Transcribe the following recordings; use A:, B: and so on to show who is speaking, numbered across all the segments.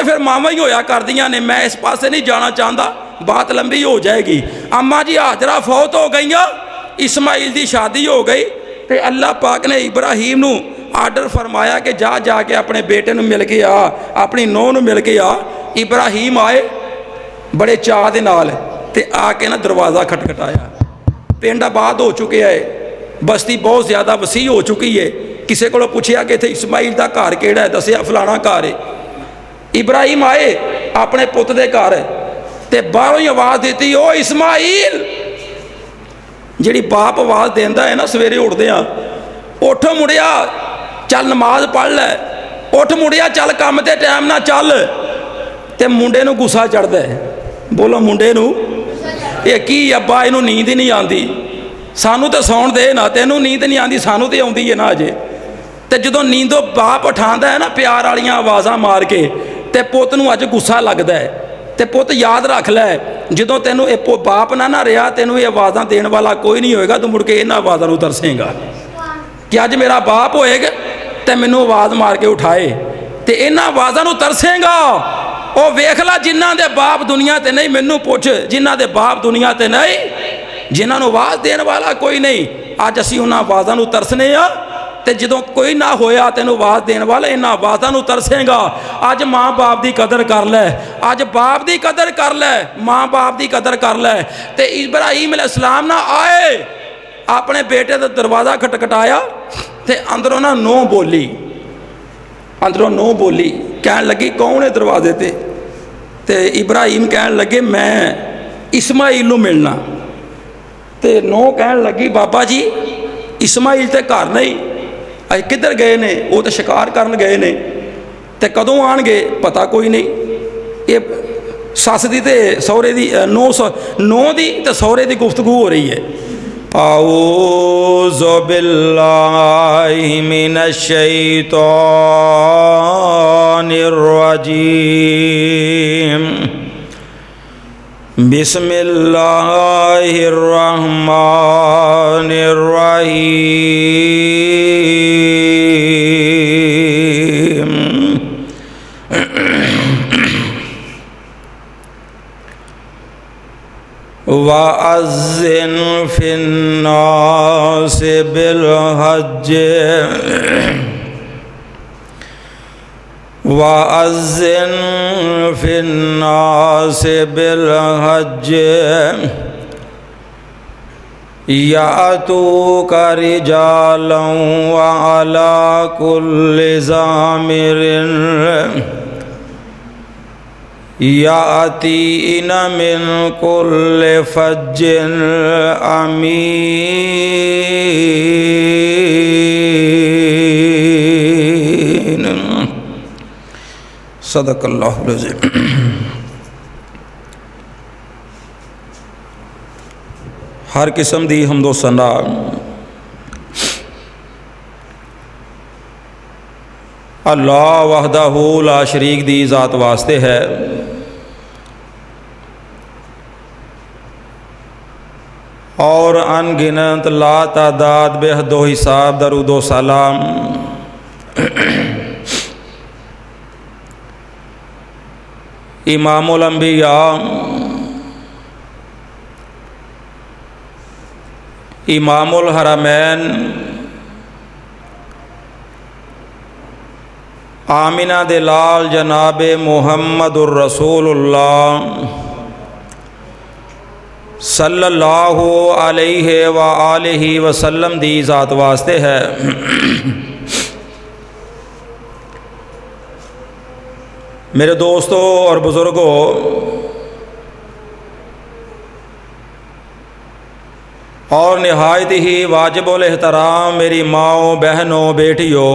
A: تو پھر ماوا ہی ہویا کردیاں نے، میں اس پاسے نہیں جانا چاہتا، بات لمبی ہو جائے گی۔ اما جی ہاجرہ فوت ہو گئی، اسماعیل دی شادی ہو گئی، تے اللہ پاک نے ابراہیم نو آرڈر فرمایا کہ جا کے اپنے بیٹے نو مل کے آ، اپنی نوہ نو مل کے آ۔ ابراہیم آئے بڑے چاہ دے نال، تے آ کے نا دروازہ کھٹکھٹایا۔ پنڈ آباد ہو چکے ہے، بستی بہت زیادہ وسیع ہو چکی ہے، کسے کو پوچھیا کہ اتنے اسماعیل دا گھر کیڑا ہے، دسیا فلانا گھر ہے۔ ابراہیم آئے اپنے پت دے گھر، تے باہروں ہی آواز دیتی، او اسماعیل۔ جیڑی باپ آواز دیندا ہے نا سویرے اٹھدے ہاں، اٹھ مڑیا چل نماز پڑھ لے، اٹھ مڑیا چل کام تے ٹائم نہ چل، تے منڈے نو غصہ چڑھدا ہے۔ بولو منڈے نو یہ کی ابا اینو نیند ہی نہیں آندی، سانو تے سون دے نا، تینوں نیند نہیں آندی، سانو تے آندی ہے نا اجے۔ تے جدوں نیندوں باپ اٹھاندا ہے نا پیار والیاں آوازاں مار کے، تے پوت نو اج غصہ لگدا ہے، تے پوت یاد رکھ لے جدوں تینوں اے باپ نہ رہا، تینوں یہ آوازاں دین والا کوئی نہیں ہوئے گا، تو مڑ کے انہاں آوازاں نو ترسیں گا کہ اج میرا باپ ہوئے گا تے مینوں آواز مار کے اٹھائے، تے انہاں آوازاں نو ترسیں گا۔ او ویکھ لا جنہاں دے باپ دنیا تے نہیں، مینوں پوچھ جنہاں دے باپ دنیا تے نہیں، جنہاں نو آواز دین والا کوئی نہیں، اج اسی انہاں آوازاں نو ترسنے آ، تے جدوں کوئی نہ ہویا تینوں آواز دین والا، انہاں آوازاں نو ترسیں گا۔ اج ماں باپ دی قدر کر لے، اج باپ دی قدر کر لے، ماں باپ دی قدر کر لے۔ تے ابراہیم علیہ السلام نہ آئے اپنے بیٹے دا دروازہ کھٹکھٹایا، تے اندروں نہ نو بولی، اندروں نو بولی، کہن لگی کون ہے دروازے تے ابراہیم کہن لگے میں اسماعیل نو ملنا، تے نو کہن لگی بابا جی اسماعیل تے گھر نہیں، اج کدھر گئے نے، وہ تو شکار کرن گئے نے، تے کدوں آن گے پتہ کوئی نہیں۔ یہ سس دی تے سہرے دی نو دی تے سہرے دی گفتگو ہو رہی ہے۔ اعوذ باللہ من الشیطان الرجیم، بسم اللہ الرحمن الرحیم۔ وَأَذِّنْ فِي النَّاسِ بِالْحَجِّ وَأَذِّنْ فِي النَّاسِ بِالْحَجِّ يَأْتُوكَ رِجَالًا وَعَلَى كُلِّ ضَامِرٍ يَأْتِينَ مِنْ كُلِّ فَجٍّ عَمِيقٍ۔ صدق اللہ العظیم۔ ہر قسم دی حمد و ثنا اللہ وحدہ لا شریک دی ذات واسطے ہے۔ اور ان گنت لا تعداد بے حد و حساب درود و سلام امام الانبیاء، امام الحرمین، آمینہ دلال جناب محمد الرسول اللہ صلی اللہ علیہ وآلہ وسلم دی ذات واسطے ہے۔ میرے دوستوں اور بزرگوں، اور نہایت ہی واجب الاحترام میری ماؤں، بہنوں، بیٹیوں،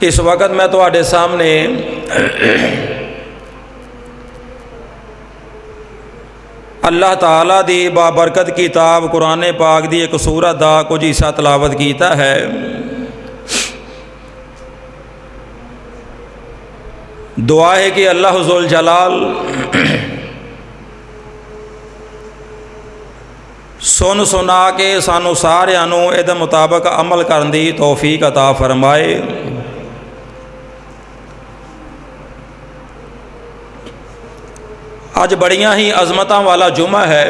A: اس وقت میں تواڈے سامنے اللہ تعالیٰ دی بابرکت کتاب قرآن پاک دی ایک سورت دا کچھ حصہ تلاوت کیتا ہے۔ دعا ہے کہ اللہ ذوالجلال ਸੁਣ ਸੁਣਾ ਕੇ ਸਾਨੂੰ ਸਾਰਿਆਂ ਨੂੰ ਇਹਦੇ ਮੁਤਾਬਕ ਅਮਲ ਕਰਨ ਦੀ ਤੌਫੀਕ ਅਤਾ ਫਰਮਾਏ। ਅੱਜ ਬੜੀਆਂ ਹੀ ਅਜ਼ਮਤਾਂ ਵਾਲਾ ਜੁਮਾ ਹੈ।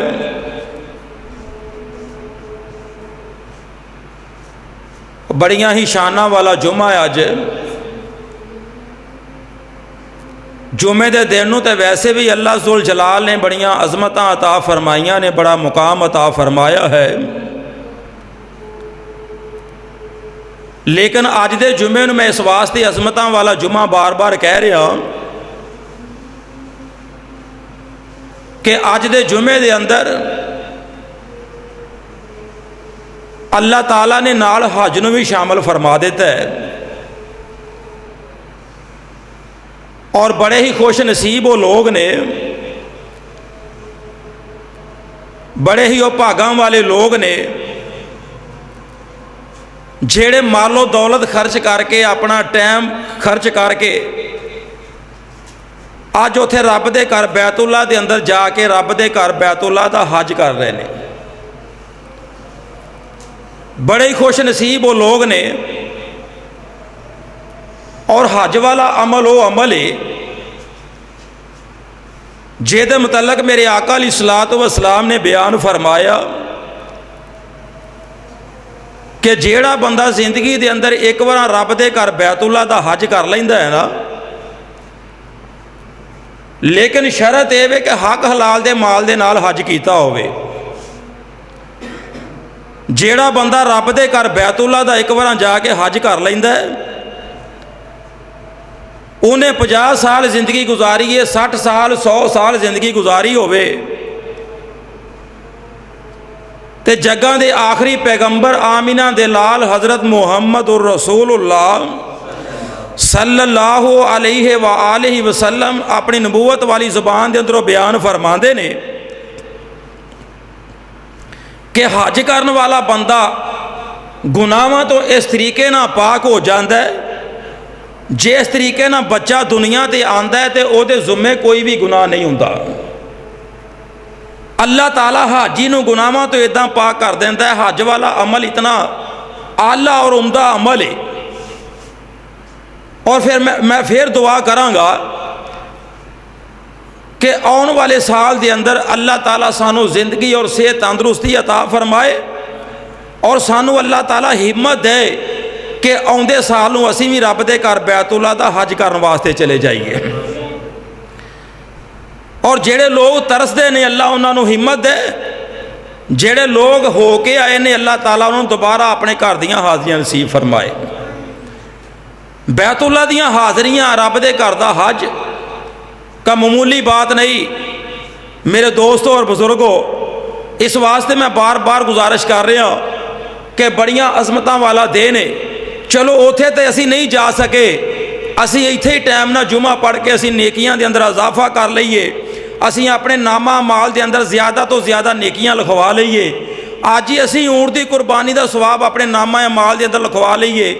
A: ਬੜੀਆਂ ਹੀ ਸ਼ਾਨਾਂ ਵਾਲਾ ਜੁਮਾ ਹੈ। ਅੱਜ ਜੁਮੇ ਦੇ ਦਿਨ ਨੂੰ ਤੇ ਵੈਸੇ ਵੀ ਅੱਲਾਹ ਜ਼ੁਲ ਜਲਾਲ ਨੇ ਬੜੀਆਂ ਅਜ਼ਮਤਾਂ ਅਤਾ ਫਰਮਾਈਆਂ ਨੇ, ਬੜਾ ਮੁਕਾਮ ਅਤਾ ਫਰਮਾਇਆ ਹੈ। ਲੇਕਿਨ ਅੱਜ ਦੇ ਜੁਮੇ ਨੂੰ ਮੈਂ ਇਸ ਵਾਸਤੇ ਅਜ਼ਮਤਾਂ ਵਾਲਾ ਜੁਮਾ ਬਾਰ-ਬਾਰ ਕਹਿ ਰਿਹਾ کہ اج دے جمعے دے اندر اللہ تعالیٰ نے نال حج نو بھی شامل فرما دیتا ہے، اور بڑے ہی خوش نصیب وہ لوگ نے، بڑے ہی وہ بھاگاں والے لوگ نے جیڑے مال و دولت خرچ کر کے اپنا ٹائم خرچ کر کے اج اتنے رب دے گھر بیت اللہ دے اندر جا کے رب دے گھر بیت اللہ دا حج کر رہے ہیں۔ بڑے ہی خوش نصیب وہ لوگ نے، اور حج والا عمل وہ عمل ہے جہدے متعلق میرے آقا علیہ الصلوۃ والسلام نے بیان فرمایا کہ جیڑا بندہ زندگی دے اندر ایک بار رب دے گھر بیت اللہ دا حج کر لیندا ہے نا، لیکن شرط یہ ہے کہ حق حلال دے مال دے نال حج کیتا ہوئے۔ جیڑا بندہ رب دے گھر بیت اللہ دا ایک بار جا کے حج کر لیندا ہے، انہیں 50 سال زندگی گزاری ہے، 60 سال 100 سال زندگی گزاری ہوئے، تے جگہ دے آخری پیغمبر آمینہ دے لال حضرت محمد الرسول اللہ صلی اللہ علیہ وآلہ وسلم اپنی نبوت والی زبان دے اندروں بیان فرماندے نے کہ حج کرن والا بندہ گناہاں تو اس طریقے نہ پاک ہو جاندا ہے، جس طریقے نہ بچہ دنیا تے آندا ہے تے او دے ذمے کوئی بھی گناہ نہیں ہوندا۔ اللہ تعالیٰ حاجی نو گناہاں تو اداں پاک کر دیندا ہے۔ حج والا عمل اتنا اعلیٰ اور عمدہ عمل ہے، اور پھر میں پھر دعا کراں گا کہ آن والے سال دے اندر اللہ تعالیٰ سانو زندگی اور صحت تندرستی عطا فرمائے، اور سانو اللہ تعالیٰ ہمت دے کہ آندے سال نو اسی بھی رب دے گھر بیت اللہ دا حج کرن واسطے چلے جائیے۔ اور جڑے لوگ ترسدے نے اللہ انہاں نو ہمت دے، جڑے لوگ ہو کے آئے نے اللہ تعالیٰ انہوں دوبارہ اپنے گھر دیاں حاضریاں نصیب فرمائے۔ بیت اللہ دیاں حاضریاں رب دے گھر دا حج کا معمولی بات نہیں میرے دوستوں اور بزرگوں، اس واسطے میں بار بار گزارش کر رہا ہوں کہ بڑیاں عظمتاں والا دن ہے۔ چلو اوتھے تے اسی نہیں جا سکے، اسی ایتھے ہی ٹائم نہ جمعہ پڑھ کے اسی نیکیاں دے اندر اضافہ کر لئیے، اسی اپنے نامہ مال دے اندر زیادہ تو زیادہ نیکیاں لکھوا لئیے۔ آج ہی اسی اونٹ دی قربانی دا ثواب اپنے نامہ مال دے اندر لکھوا لئیے،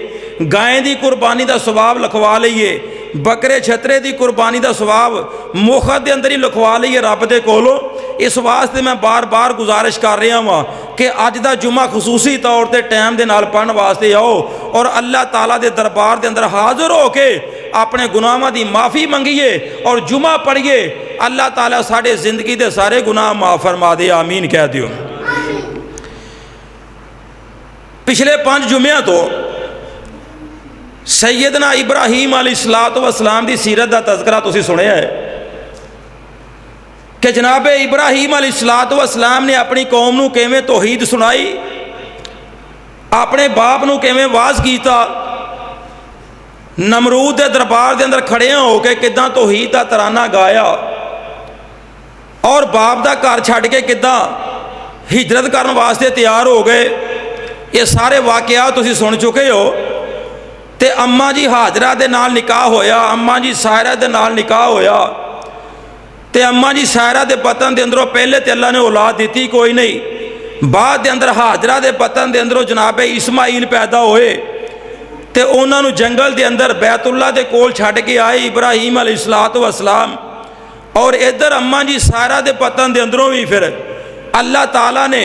A: گائیں دی قربانی دا ثواب لکھوا لئیے، بکرے چھترے دی قربانی دا ثواب مخت دے اندر ہی لکھوا لئیے رب دے کولو۔ اس واسطے میں بار بار گزارش کر رہا ہوں کہ اج دا جمعہ خصوصی طور تے ٹائم دے نال پڑھن واسطے آؤ، اور اللہ تعالیٰ دے دربار دے اندر حاضر ہو کے اپنے گناہاں دی معافی منگیے اور جمعہ پڑھیے۔ اللہ تعالیٰ ساڑے زندگی دے سارے گناہ معاف فرما دے، آمین کہہ دیو۔ پچھلے 5 جمعہ تو سیدنا ابراہیم علیہ السلام دی سیرت دا تذکرہ تسی سنیا ہے کہ جناب ابراہیم علیہ السلام نے اپنی قوم نو کیویں توحید سنائی، اپنے باپ نو کیویں واز کیتا، نمرود دے دربار دے اندر کھڑے ہو کے کداں توحید دا ترانہ گایا، اور باپ دا گھر چھڈ کے کداں ہجرت کرن واسطے تیار ہو گئے۔ یہ سارے واقعات تسی سن چکے ہو۔ تے اماں جی حاجرہ دے نال نکاح ہویا، اماں جی سائرہ دے نال نکاح ہویا، تے اماں جی سائرہ دے پتن دے اندروں پہلے تے اللہ نے اولاد دیتی کوئی نہیں، بعد دے اندر حاجرہ دے پتن دے اندروں جناب اسماعیل پیدا ہوئے، تے انہاں نو جنگل دے اندر بیت اللہ دے کول چھڈ کے آئے ابراہیم علیہ السلام، اور ادھر اماں جی سائرہ دے پتن دے اندروں بھی پھر اللہ تعالیٰ نے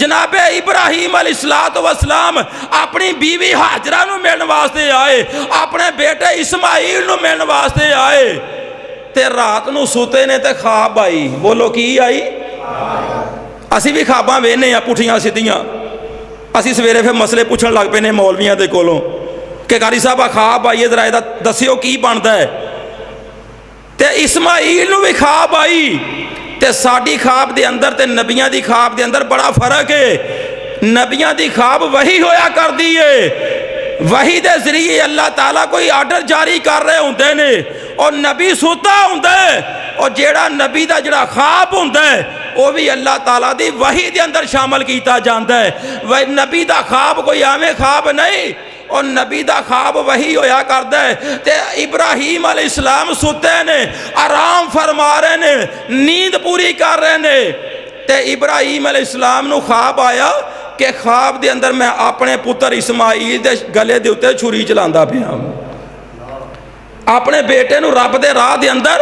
A: جناب ابراہیم علیہ السلام اپنی بیوی حاجرہ نو ملن واسطے آئے، اپنے بیٹے اسماعیل نو ملن واسطے آئے، تے رات نو سوتے نے تے خواب آئی۔ بولو کی آئی؟ اسی بھی خواباں وینے ہیں پٹھیاں سدھیاں، اسی سویرے پھر مسئلے پوچھن لگ پے نے مولویاں دے کولوں کہ قاری صاحب خواب آئیے ذرا دسیو کی بنتا ہے۔ تے اسماعیل نو بھی خواب آئی، تے ساڈی خواب دے اندر تے نبیاں دی خواب دے اندر بڑا فرق ہے۔ نبیاں دی خواب وحی ہویا کر دیئے، وحی دے ذریعے اللہ تعالیٰ کوئی آرڈر جاری کر رہے ہوندے نے، اور نبی سوتا ہوندے، اور جیڑا نبی دا جڑا خواب ہوندے وہ بھی اللہ تعالیٰ دی وحی دے اندر شامل کیتا جاندہ ہے۔ وہ نبی دا خواب کوئی عامے خواب نہیں، اور نبی دا خواب وہی ہویا کردہ ہے۔ تے ابراہیم علیہ السلام ستے نے، آرام فرما رہے نے، نیند پوری کر رہے نے، تے ابراہیم علیہ السلام نو خواب آیا کہ خواب دے اندر میں اپنے پتر اسماعیل دے گلے دے اتے چھری چلاندہ پیا، اپنے بیٹے نو رب دے راہ دے اندر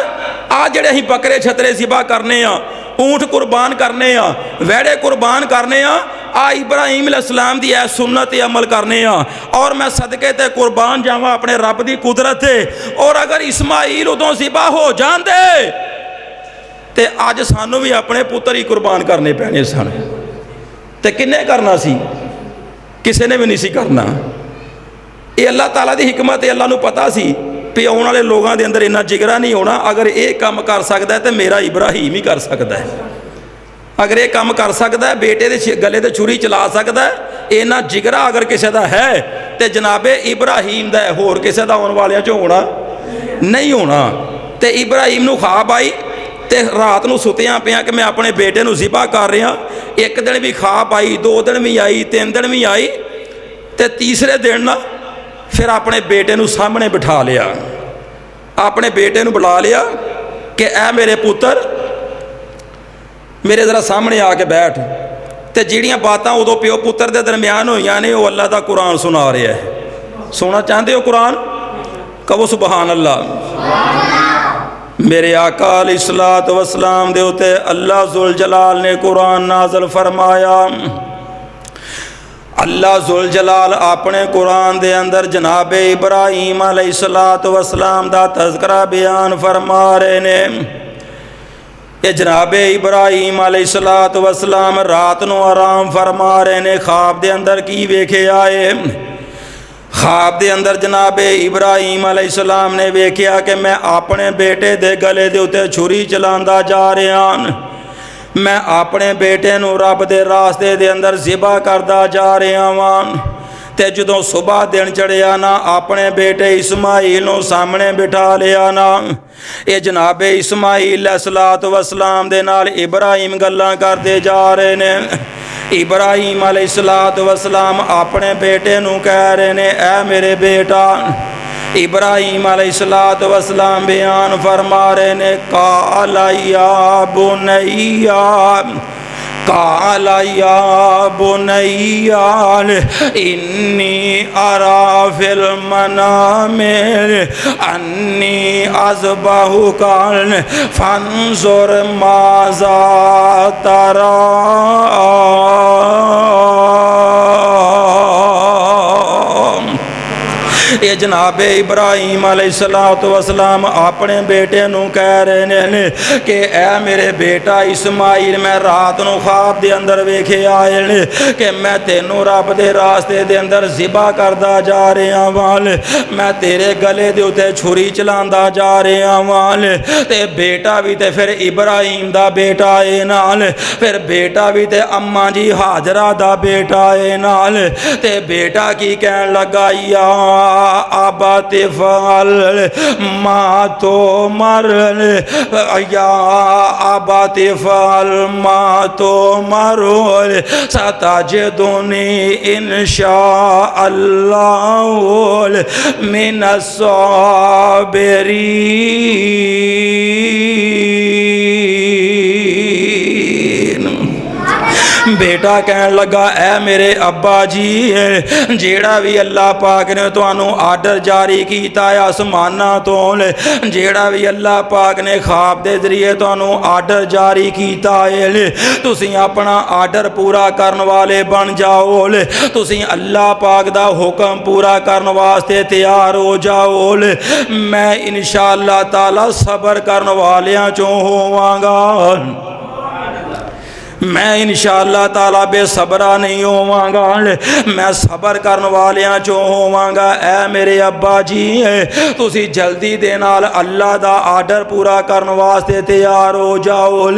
A: آ جڑے ہی بکرے چھترے ذبح کرنے ہاں، اونٹ قربان کرنے ہاں، ویڑے قربان کرنے ہاں، ابراہیم علیہ السلام دی اے سنت عمل کرنے ہاں، اور میں صدقے تے قربان جاواں اپنے رب دی قدرت ہے۔ اور اگر اسماعیل ادوں ذبح ہو جان دے تے آج سانو بھی اپنے پتر ہی قربان کرنے پینے سن، تے کنے کرنا سی؟ کسے نے بھی نہیں سی کرنا۔ یہ اللہ تعالیٰ دی حکمت ہے، اللہ نو پتا سی پہ آنے والے لوگاں دے اندر اتنا جگرا نہیں ہونا، اگر ایک کام کر سکتا ہے تو میرا ابراہیم ہی کر سکتا ہے، اگر ایک کام کر سکتا ہے بیٹے دے گلے دے چھری چلا سکتا ہے، اتنا جگرا اگر کسی دا ہے تو جناب ابراہیم دا ہے، ہور کسی دا ہونے والے چ ہونا نہیں ہونا۔ تے ابراہیم نو خواب آئی تے رات نو ستیاں پیاں کہ میں اپنے بیٹے نو ذبح کر رہا، ایک دن بھی خواب آئی، 2 دن بھی آئی، 3 دن بھی آئی، تے تیسرے دن نا پھر اپنے بیٹے نو سامنے بٹھا لیا، اپنے بیٹے نو بلا لیا کہ اے میرے پتر میرے ذرا سامنے آ کے بیٹھ، تے جیڑیاں باتاں ادو پیو پتر دے درمیان ہوئی یعنی وہ اللہ دا قرآن سنا رہا ہے۔ سونا چاہتے ہو قرآن؟ کہو سبحان اللہ۔ میرے آقا علیہ السلام دے ہوتے اللہ ذوالجلال نے قرآن نازل فرمایا۔ اللہ ذوالجلال اپنے قرآن دے اندر جناب ابراہیم علیہ السلام دا تذکرہ بیان فرما رہے نے۔ یہ جناب ابراہیم علیہ السلام رات نو آرام فرما رہے نے، خواب دے اندر کی ویکھے آئے؟ خواب دے اندر جناب ابراہیم علیہ السلام نے ویکھیا کہ میں اپنے بیٹے دے گلے دے اتے چھری چلاندہ جا رہے ہیں، میں اپنے بیٹے نو رب دے راستے دے اندر ذبح کردہ جا رہے ہیں۔ تے جدوں صبح دن چڑھیا نا اپنے بیٹے اسماعیل نو سامنے بٹھا لیا نا، یہ جناب اسماعیل علیہ السلام دے نال ابراہیم گلاں کردے جا رہے نے۔ ابراہیم علیہ السلام اپنے بیٹے نو کہہ رہے نے اے میرے بیٹا۔ ابراہیم علیہ السلام بیان فرما رہے نے قال یا بنیا، قال یا بنیا انی ارا فی المنام انی اذبحک فانظر ماذا تری۔ یہ جناب ابراہیم علیہ السلام اپنے بیٹے نو کہہ رہے ہیں کہ اے میرے بیٹا اسماعیل، میں رات نو خواب دے اندر ویکھے آئے کہ میں تینوں رب دے راستے دے اندر ذبح کردہ جا رہا وال، میں تیرے گلے دے اتے چھری چلاندہ جا رہا وال، تے بیٹا بھی تے پھر ابراہیم دا بیٹا اے نال، پھر بیٹا بھی تے اماں جی حاجرہ دا بیٹا اے نال، تے بیٹا کی کہن لگا یا ابت فعل ما تؤمر، یا ابت فعل ما تؤمر ستجدنی انشاء اللہ من الصابرین۔ بیٹا کہن لگا اے میرے ابا جی جیڑا بھی اللہ پاک نے تانوں آرڈر جاری کیتا ہے آسماناں تو جیڑا بھی اللہ پاک نے خواب دے ذریعے تانوں آرڈر جاری کیتا ہے تسی اپنا آرڈر پورا کرن والے بن جاؤ تسی اللہ پاک دا حکم پورا کرن واسطے تیار ہو جاؤ میں انشاءاللہ تعالی صبر کرن والیاں چوں ہوواں گا میں انشاءاللہ تعالی بے صبرہ نہیں ہوواں گا میں صبر کرن والیاں چوں ہوواں گا اے میرے ابا جی تسی جلدی دے نال اللہ دا آرڈر پورا کرن واسطے تیار ہو جاؤ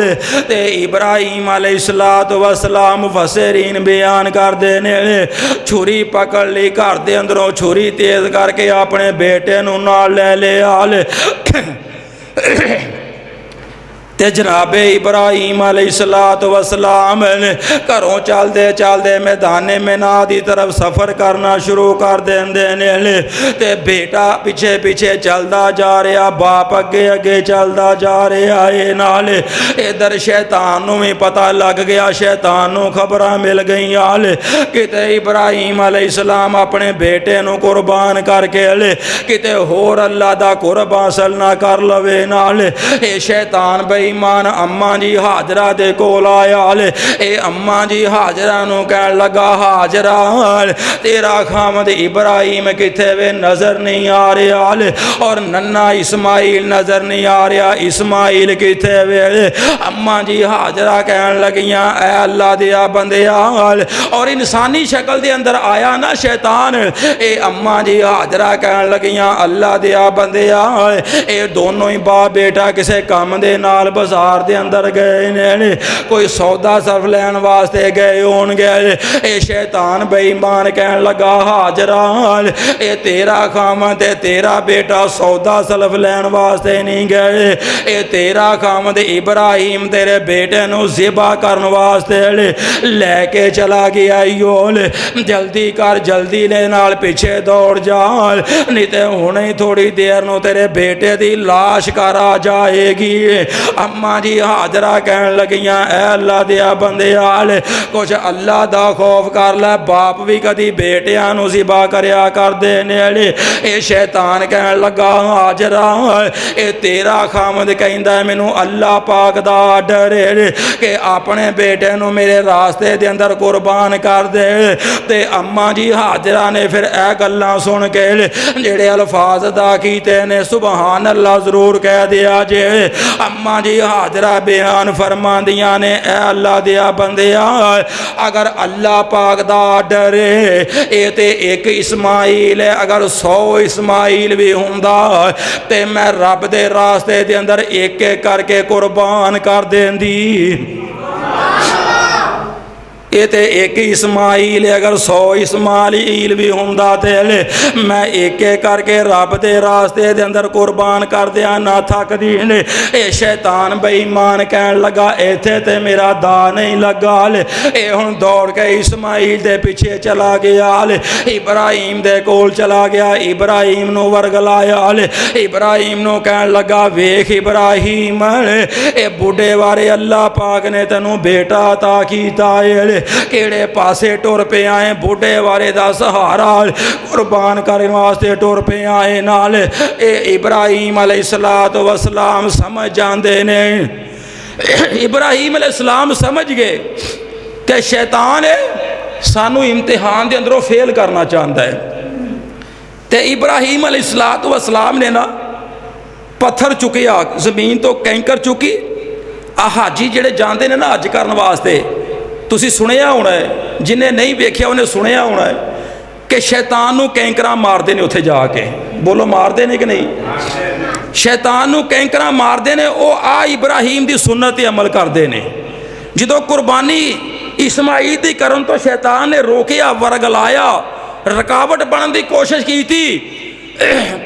A: تے ابراہیم علیہ السلام مفسرین بیان کر دینے چھری پکڑ لی گھر دے اندروں چھری تیز کر کے اپنے بیٹے نوں نال لے لیا تے جناب ابراہیم علیہ السلام گھروں چل دے میدان مینا دی طرف سفر کرنا شروع کر دیندے تے بیٹا پیچھے پیچھے چلدا جا رہا باپ اگے اگے چلدا جا رہا ہے نال ادھر شیطان نوں بھی پتہ لگ گیا شیطان نوں خبراں مل گئیاں کتے ابراہیم علیہ السلام اپنے بیٹے نوں قربان کر کے کتے ہور اللہ دا قرب حاصل نہ کر لوے نال اے شیطان بھائی ایمان اماں جی حاجرہ دے کول آیا اے اماں جی حاجرہ نو کہن لگا حاجرہ تیرا خامد ابراہیم کتے وے نظر نہیں آ رہا اور ننا اسماعیل نظر نہیں آ رہا اسماعیل کتے وے اماں جی حاجرہ کہن لگیاں اے اللہ دیا بندیا اور انسانی شکل دے اندر آیا نا شیطان اے اماں جی حاجرہ کہن لگیاں اللہ دیا بندیا اے دونوں ہی باپ بیٹا کسے کام دے نال بازار دے اندر گئے نے کوئی سودا صرف لین واسطے گئے ہون گئے اے شیطان بے ایمان کہن لگا حاجرہ اے تیرا خامد اے تیرا بیٹا سودا صرف لین واسطے نہیں گئے اے تیرا خامد ابراہیم تیرے بیٹے نو ذبح کرن واسطے لے کے چلا گیا جلدی کر جلدی لے نال پیچھے دوڑ جا نہیں تے ہونے تھوڑی دیر نو تیرے بیٹے دی لاش کرا جائے گی اماں جی حاجرہ کہن لگیاں اے اللہ دیا بندے آلے کچھ اللہ دا خوف کر لے باپ بھی کدی بیٹیاں نو ذبح کریا کر دینے اے شیطان کہن لگا حاجرہ اے تیرا خامد کہندا ہے مینوں اللہ پاک دا ڈر کہ اپنے بیٹے نو میرے راستے دے اندر قربان کر دے تے اماں جی حاجرہ نے پھر اے گلاں سن کے جڑے الفاظ ادا کیتے نے سبحان اللہ ضرور کہہ دیا جے اماں جی حاجرہ بیان فرما دیا نے اے اللہ دیا بندیا اگر اللہ پاک دا ڈرے اے تے ایک اسماعیل ہے اگر 100 اسماعیل بھی ہوندا تے میں رب دے راستے دے اندر ایک ایک کر کے قربان کر دیندی یہ تے ایک اسماعیل اگر 100 اسماعیل بھی ہوندا تے میں ایک ایک کر کے رب دے راستے دے اندر قربان کر دیا نہ تھک دی اے شیطان بے ایمان کہن لگا ایتھے تے میرا دا نہیں لگا اے ہن دوڑ کے اسماعیل دے پیچھے چلا گیا ابراہیم دے کول چلا گیا ابراہیم نو ورگلایا ابراہیم نو کہن لگا ویکھ ابراہیم اے بوڑھے وارے اللہ پاک نے تینوں بیٹا عطا کیتا ہے کیڑے پاسے ٹور پہ آئے بوڑھے وارے دا سہارا قربان کرنے واسطے ٹور پہ آئے نال اے ابراہیم علیہ السلام سمجھ جاندے نے ابراہیم علیہ السلام سمجھ گئے کہ شیطان ہے سانو امتحان دے اندروں فیل کرنا چاہتا ہے تے ابراہیم علیہ السلام نے نا پتھر چکیا زمین تو کینکر چکی حاجی جڑے جاندے نے نا حج کرن واسطے تسی سنیا ہونا ہے جنہیں نہیں ویکھیا انہیں سنیا ہونا ہے کہ شیطان نو کینکراں مار دے نے اتھے جا کے بولو مار دے نے کہ نہیں شیطان نو کینکراں مار دے نے او آ ابراہیم دی سنت عمل کر دے نے جدو قربانی اسماعیل دی کرن تو شیطان نے روکیا ورگلایا رکاوٹ بنن دی کوشش کی تھی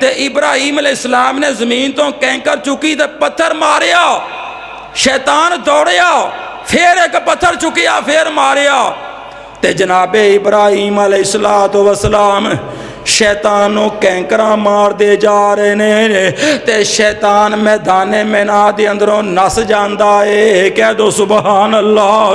A: تے ابراہیم علیہ السلام نے زمین تو کینکر چکی تے پتھر ماریا شیطان دوڑیا پھر ایک پتھر چکیا پھر ماریا تے جناب ابراہیم علیہ السلام شیطان نو کینکراں مار دے جا رہے نے تے شیطان میدان مینا دے اندروں نس جاندا ہے کہہ دو سبحان اللہ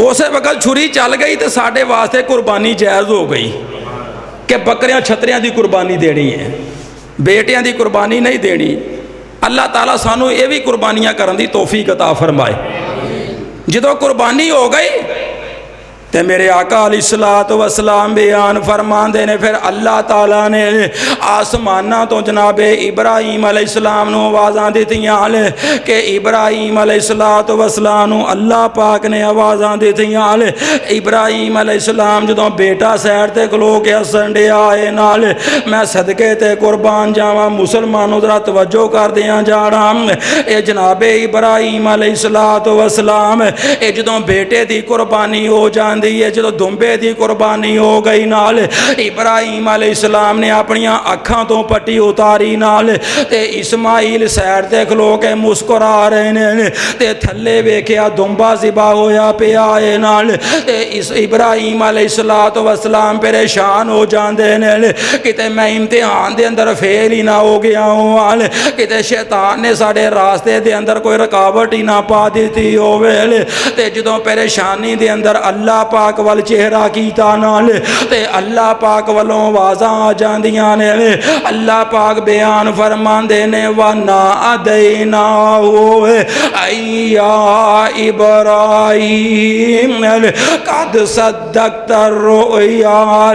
A: ਉਸੇ ਵਕਤ ਛੁਰੀ ਚੱਲ ਗਈ ਤੇ ਸਾਡੇ ਵਾਸਤੇ ਕੁਰਬਾਨੀ ਜਾਇਜ਼ ਹੋ ਗਈ ਕਿ ਬੱਕਰਿਆਂ ਛਤਰਿਆਂ ਦੀ ਕੁਰਬਾਨੀ ਦੇਣੀ ਹੈ, ਬੇਟਿਆਂ ਦੀ ਕੁਰਬਾਨੀ ਨਹੀਂ ਦੇਣੀ। ਅੱਲਾਹ ਤਾਲਾ ਸਾਨੂੰ ਇਹ ਵੀ ਕੁਰਬਾਨੀਆਂ ਕਰਨ ਦੀ ਤੌਫੀਕ ਅਤਾ ਫਰਮਾਏ। ਜਦੋਂ ਕੁਰਬਾਨੀ ਹੋ ਗਈ ਤੇ ਮੇਰੇ ਆਕਾ ਅਲੈਹਿਸਸਲਾਤੁ ਵਸਲਾਮ ਬਿਆਨ ਫਰਮਾਉਂਦੇ ਨੇ, ਫਿਰ ਅੱਲਾਹ ਤਾਲਾ ਨੇ ਆਸਮਾਨਾਂ ਤੋਂ ਜਨਾਬੇ ਇਬਰਾਹੀਮ ਅਲੈਹਿਸਸਲਾਮ ਨੂੰ ਆਵਾਜ਼ਾਂ ਦਿੱਤੀਆਂ ਕਿ ਇਬਰਾਹੀਮ ਅਲੈਹਿਸਸਲਾਤੁ ਵਸਲਾਮ ਨੂੰ ਅੱਲਾਹ ਪਾਕ ਨੇ ਆਵਾਜ਼ਾਂ ਦਿੱਤੀਆਂ। ਇਬਰਾਹੀਮ ਅਲੈਹਿਸਸਲਾਮ ਜਦੋਂ ਬੇਟਾ ਸਾਈਡ ਤੇ ਖਲੋ ਕੇ ਹੱਸਣ ਡਿਆ ਏ ਨਾਲ, ਮੈਂ ਸਦਕੇ ਤੇ ਕੁਰਬਾਨ ਜਾਵਾਂ, ਮੁਸਲਮਾਨੋ ਜ਼ਰਾ ਤਵੱਜੋ ਕਰਦਿਆਂ ਜਾਣਾ। ਇਹ ਜਨਾਬੇ ਇਬਰਾਹੀਮ ਅਲੈਹਿਸਸਲਾਤੁ ਵਸਲਾਮ ਇਹ ਜਦੋਂ ਬੇਟੇ ਦੀ ਕੁਰਬਾਨੀ ਹੋ ਜਾਂਦੀ ਹੈ, ਜਦੋਂ ਦੁੰਬੇ ਦੀ ਕੁਰਬਾਨੀ ਹੋ ਗਈ ਨਾਲ, ਇਬਰਾਹੀਮ ਅਲੈਹਿਸਸਲਾਮ ਨੇ ਆਪਣੀਆਂ ਅੱਖਾਂ ਤੋਂ ਪੱਟੀ ਉਤਾਰੀ ਨਾਲ, ਤੇ ਇਸਮਾਈਲ ਸਾਈਡ ਤੇ ਖਲੋ ਕੇ ਮੁਸਕਰਾ ਰਹੇ ਨੇ ਤੇ ਥੱਲੇ ਵੇਖਿਆ ਦੁੰਬਾ ਜ਼ਿਬਾ ਹੋਇਆ ਪਿਆ ਏ ਨਾਲ, ਤੇ ਇਸ ਇਬਰਾਹੀਮ ਅਲੈਹਿਸਸਲਾਤੁ ਵਸਲਾਮ ਪਰੇਸ਼ਾਨ ਹੋ ਜਾਂਦੇ ਨੇ ਕਿਤੇ ਮੈਂ ਇਮਤਿਹਾਨ ਦੇ ਅੰਦਰ ਫੇਲ ਹੀ ਨਾ ਹੋ ਗਿਆ ਹਾਂ, ਕਿਤੇ ਸ਼ੈਤਾਨ ਨੇ ਸਾਡੇ ਰਾਸਤੇ ਦੇ ਅੰਦਰ ਕੋਈ ਰੁਕਾਵਟ ਹੀ ਨਾ ਪਾ ਦਿੱਤੀ ਹੋਵੇ। ਤੇ ਜਦੋਂ ਪਰੇਸ਼ਾਨੀ ਦੇ ਅੰਦਰ ਅੱਲਾਹ ਪਾਕ ਵੱਲ ਚਿਹਰਾ ਕੀਤਾ ਨਾਲ, ਤੇ ਅੱਲਾਹ ਪਾਕ ਵੱਲੋਂ ਆਵਾਜ਼ਾਂ ਆ ਜਾਂਦੀਆਂ ਨੇ। ਅੱਲਾਹ ਪਾਕ ਬਿਆਨ ਫਰਮਾਉਂਦੇ ਨੇ, ਵਾਨਾ ਅਦੈਨਾ ਹੋਏ ਅਯਾ ਇਬਰਾਹੀਮ ਕਦ ਸਦਕਤ ਰੁਇਆ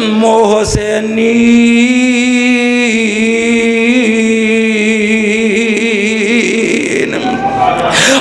A: ਮੁਹਸਿਨੀਨ।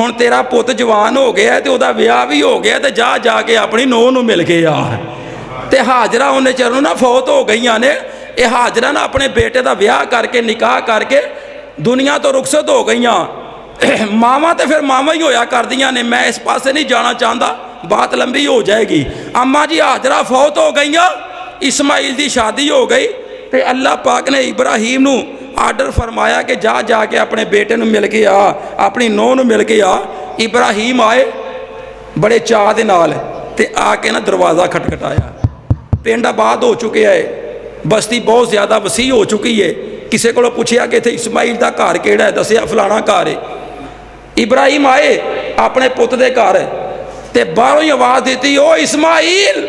A: ਹੁਣ ਤੇਰਾ ਪੁੱਤ ਜਵਾਨ ਹੋ ਗਿਆ ਤੇ ਉਹਦਾ ਵਿਆਹ ਵੀ ਹੋ ਗਿਆ ਤੇ ਜਾ ਕੇ ਆਪਣੀ ਨੂੰਹ ਨੂੰ ਮਿਲ ਕੇ ਆ। ਤੇ ਹਾਜਰਾ ਉਹਨੇ ਚਿਰ ਨੂੰ ਨਾ ਫੌਤ ਹੋ ਗਈਆਂ ਨੇ। ਇਹ ਹਾਜਰਾ ਨਾ ਆਪਣੇ ਬੇਟੇ ਦਾ ਵਿਆਹ ਕਰਕੇ ਨਿਕਾਹ ਕਰਕੇ ਦੁਨੀਆ ਤੋਂ ਰੁਖਸਤ ਹੋ ਗਈਆਂ। ਮਾਵਾਂ ਤੇ ਫਿਰ ਮਾਵਾਂ ਹੀ ਹੋਇਆ ਕਰਦੀਆਂ ਨੇ। ਮੈਂ ਇਸ ਪਾਸੇ ਨਹੀਂ ਜਾਣਾ ਚਾਹੁੰਦਾ, ਬਾਤ ਲੰਬੀ ਹੋ ਜਾਏਗੀ। ਅੰਮਾ ਜੀ ਹਾਜਰਾ ਫੌਤ ਹੋ ਗਈਆਂ, ਇਸਮਾਈਲ ਦੀ ਸ਼ਾਦੀ ਹੋ ਗਈ ਤੇ ਅੱਲਾਹ ਪਾਕ ਨੇ ਇਬਰਾਹੀਮ ਨੂੰ ਆਰਡਰ ਫਰਮਾਇਆ ਕਿ ਜਾ ਕੇ ਆਪਣੇ ਬੇਟੇ ਨੂੰ ਮਿਲ ਕੇ ਆ, ਆਪਣੀ ਨੂੰਹ ਨੂੰ ਮਿਲ ਕੇ ਆ। ਇਬਰਾਹੀਮ ਆਏ ਬੜੇ ਚਾਅ ਦੇ ਨਾਲ ਤੇ ਆ ਕੇ ਨਾ ਦਰਵਾਜ਼ਾ ਖਟਖਟਾਇਆ। ਪਿੰਡ ਆਬਾਦ ਹੋ ਚੁੱਕਿਆ ਹੈ, ਬਸਤੀ ਬਹੁਤ ਜ਼ਿਆਦਾ ਵਸੀ ਹੋ ਚੁੱਕੀ ਹੈ। ਕਿਸੇ ਕੋਲੋਂ ਪੁੱਛਿਆ ਕਿ ਇੱਥੇ ਇਸਮਾਈਲ ਦਾ ਘਰ ਕਿਹੜਾ ਹੈ, ਦੱਸਿਆ ਫਲਾਣਾ ਘਰ ਹੈ। ਇਬਰਾਹੀਮ ਆਏ ਆਪਣੇ ਪੁੱਤ ਦੇ ਘਰ ਤੇ ਬਾਹਰੋਂ ਹੀ ਆਵਾਜ਼ ਦਿੱਤੀ, ਓ ਇਸਮਾਈਲ।